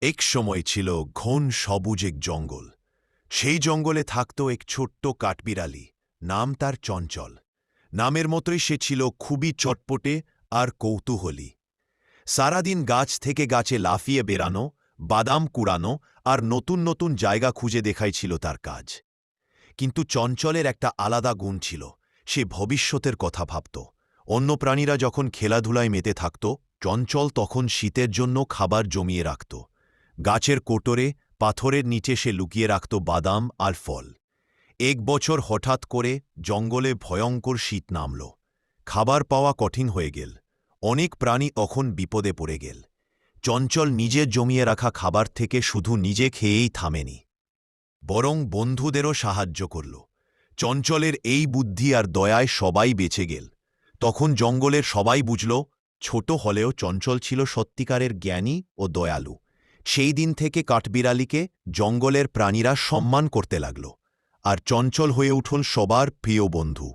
এক সময় ছিল ঘন সবুজ এক জঙ্গল। সেই জঙ্গলে থাকত এক ছোট্ট কাঠবিড়ালি, নাম তার চঞ্চল। নামের মতোই সে ছিল খুবই চটপটে আর কৌতূহলী। সারাদিন গাছ থেকে গাছে লাফিয়ে বেড়ানো, বাদাম কুড়ানো আর নতুন নতুন জায়গা খুঁজে দেখাই ছিল তার কাজ। কিন্তু চঞ্চলের একটা আলাদা গুণ ছিল, সে ভবিষ্যতের কথা ভাবত। অন্য প্রাণীরা যখন খেলাধুলায় মেতে থাকত, চঞ্চল তখন শীতের জন্য খাবার জমিয়ে রাখত। গাছের কোটরে, পাথরের নিচে সে লুকিয়ে রাখত বাদাম আর ফল। এক বছর হঠাৎ করে জঙ্গলে ভয়ঙ্কর শীত নামল। খাবার পাওয়া কঠিন হয়ে গেল। অনেক প্রাণী তখন বিপদে পড়ে গেল। চঞ্চল নিজের জমিয়ে রাখা খাবার থেকে শুধু নিজে খেয়েই থামেনি, বরং বন্ধুদেরও সাহায্য করল। চঞ্চলের এই বুদ্ধি আর দয়ায় সবাই বেঁচে গেল। তখন জঙ্গলের সবাই বুঝল, ছোট হলেও চঞ্চল ছিল সত্যিকারের জ্ঞানী ও দয়ালু। সেই দিন থেকে কাঠবিড়ালিকে জঙ্গলের প্রাণীরা সম্মান করতে লাগল, আর চঞ্চল হয়ে উঠল সবার প্রিয় বন্ধু।